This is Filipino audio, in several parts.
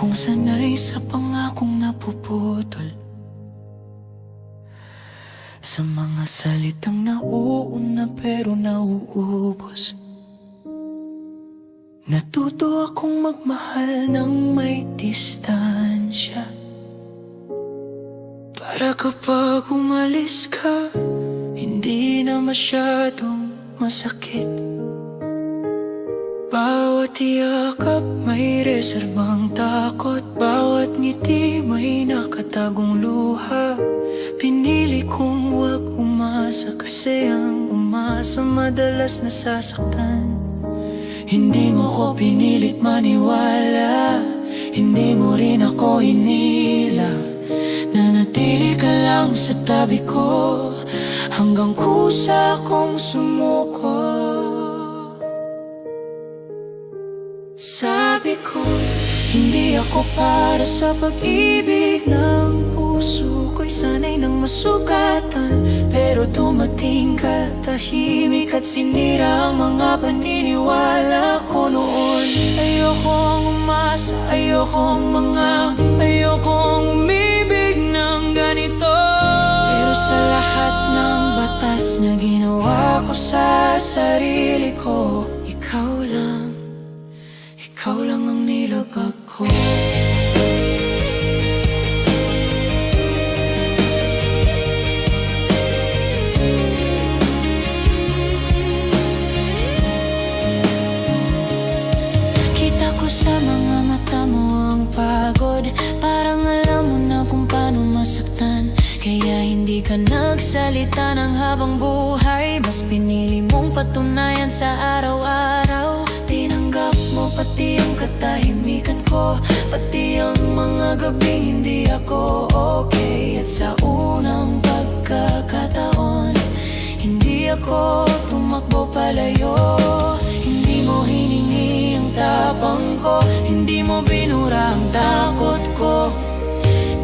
akong sanay sa pangakong napuputol, sa mga salitang nauuna pero nauubos. Natuto akong magmahal ng may distansya, para kapag umalis ka, hindi na masyadong masakit. Bawat yakap may reserbang takot, bawat ngiti may nakatagong luha. Pinili kong wag umasa kasi ang umasa madalas nasasaktan. Hindi mo ko pinilit maniwala, hindi mo rin ako hinila. Nanatili ka lang sa tabi ko hanggang kusa kong sumuko. Sabi ko, hindi ako para sa pag-ibig ng puso ko'y sanay nang masugatan. Pero dumating ka, tahimik at sinira ang mga paniniwala ko noon. Ayokong umasa, ayokong ayokong umibig ng ganito. Pero sa lahat ng batas na ginawa ko sa sarili ko, ikaw lang ang nilabag ko. Kita ko sa mga mata mo ang pagod, parang alam mo na kung paano masaktan. Kaya hindi ka nagsalita ng habang buhay, mas pinili mong patunayan sa araw-araw. Tinanggap mo pati ang katahimikan ko, pati ang mga gabing hindi ako okay. At sa unang pagkakataon, hindi ako tumakbo palayo. Hindi mo hiningi ang tapang ko, hindi mo binura ang takot ko.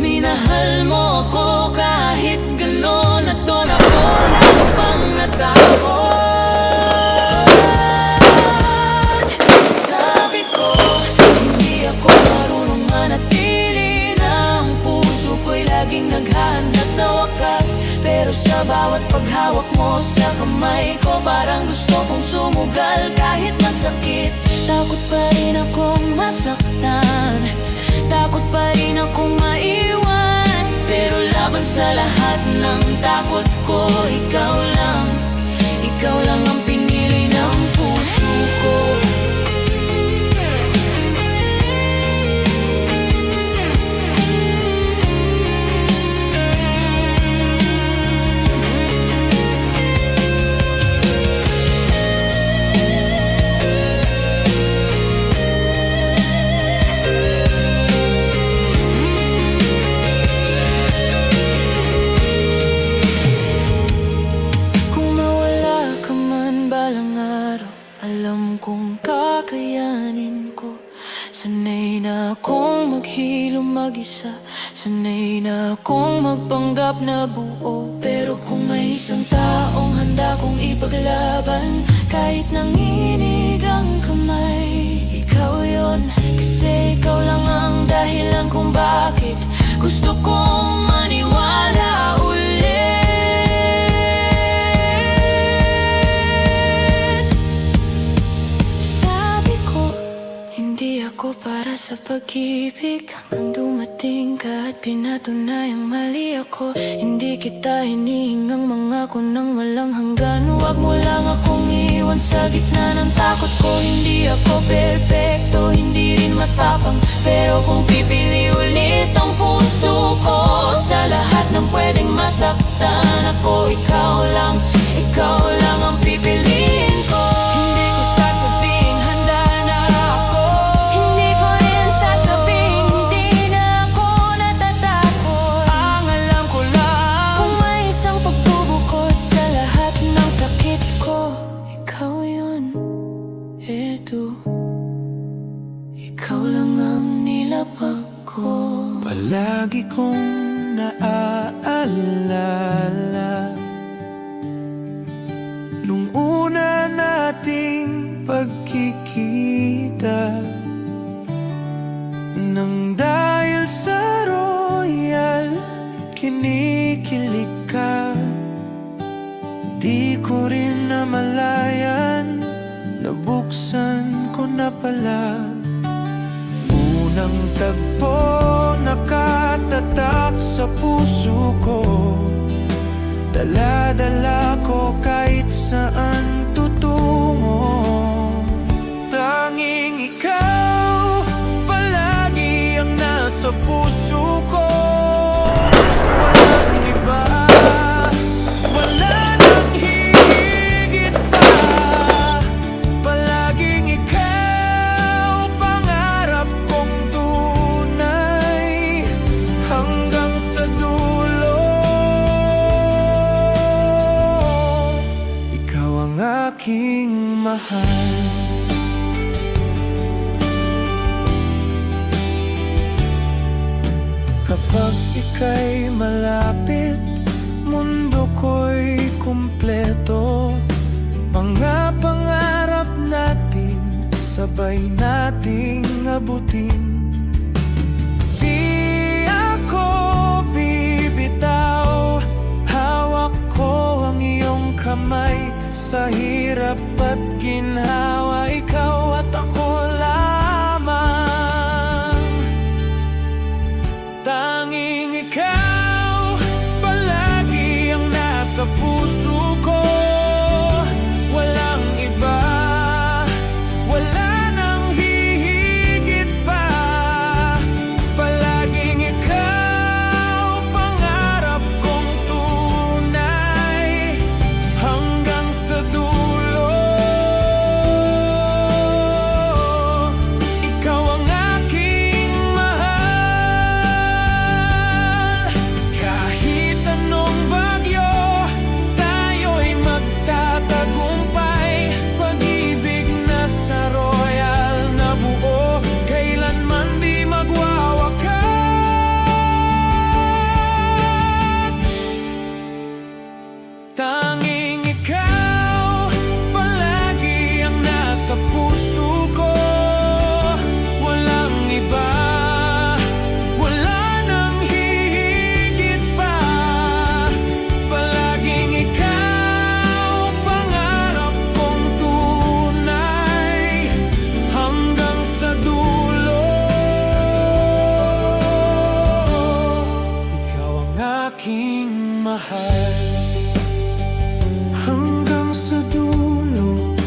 Minahal mo ako kahit gano'n, at doon ako lalo pang natakot. Sabi ko, hindi ako marunong manatili na ang puso ko'y laging naghahanda sa wakas. Pero sa bawat paghawak mo sa kamay ko, parang gusto kong sumugal kahit masakit. Takot pa rin akong masaktan, takot pa rin akong maiwan. Pero laban sa lahat ng takot ko, ikaw lang ang pinili ng puso ko. Alam kong kakayanin ko. Sanay na akong maghilo mag-isa, sanay na akong magpanggap na buo. Pero kung may isang taong handa kong ipaglaban, kahit nanginig ang kamay, ikaw yon. Kasi ikaw lang ang dahilan kung bakit gusto kong maniwala ulit. Para sa pag-ibig, hanggang dumating ka at pinatunayang mali ako. Hindi kita hinihingang mangako ng walang hanggan. Huwag mo lang akong iwan sa gitna ng takot ko. Hindi ako perpekto, hindi rin matapang, pero kung pipili ulit ang puso ko, sa lahat ng pwedeng masaktan ako, ikaw lang ang pipiliin ko. Hindi ko sasabing handa na ako, hindi ko rin sasabing hindi na ako natatakot. Ang alam ko lang, kung may isang pagbubukod sa lahat ng sakit ko, ikaw yun, eto. Ikaw lang ang nilapag ko. Palagi kong naaalala nung una nating pagkikita, nang dahil sa royal kinikilig ka. Di ko rin namalayan, nabuksan ko na pala. Unang tagpo nakatatak sa puso ko, dala-dala ko kahit saan tutungo. Tanging ikaw palagi ang nasa puso ko. Walang iba, wala nang hihigit pa. Palaging ikaw pangarap kong tunay hanggang sa dulo. Ikaw ang aking mahal. Kapag ika'y malapit, mundo ko'y kumpleto. Mga pangarap natin, sabay nating abutin. Di ako bibitaw, hawak ko ang iyong kamay. Sa hirap at ginhawa, ikaw at ako lamang. Tanging ikaw palagi ang nasa puso ko. Walang iba, wala nang hihigit pa. Palaging ikaw pangarap kong tunay hanggang sa dulo. Ikaw ang aking mahal. Kahit anong bagyo, tayo'y magtatagumpay. Pag-ibig na sa royal na buo, kailanman di magwawakas. Tanging ikaw palagi ang nasa puso ko. Walang iba, wala nang hihigit pa. Palaging ikaw pangarap kong tunay hanggang sa dulo. Ikaw ang aking mahal hanggang sa dulo.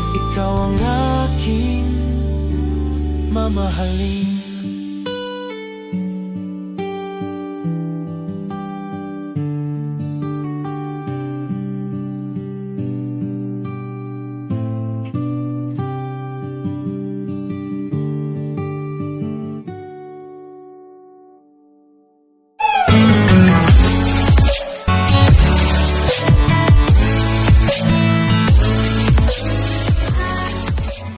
Ikaw ang aking mamahalin.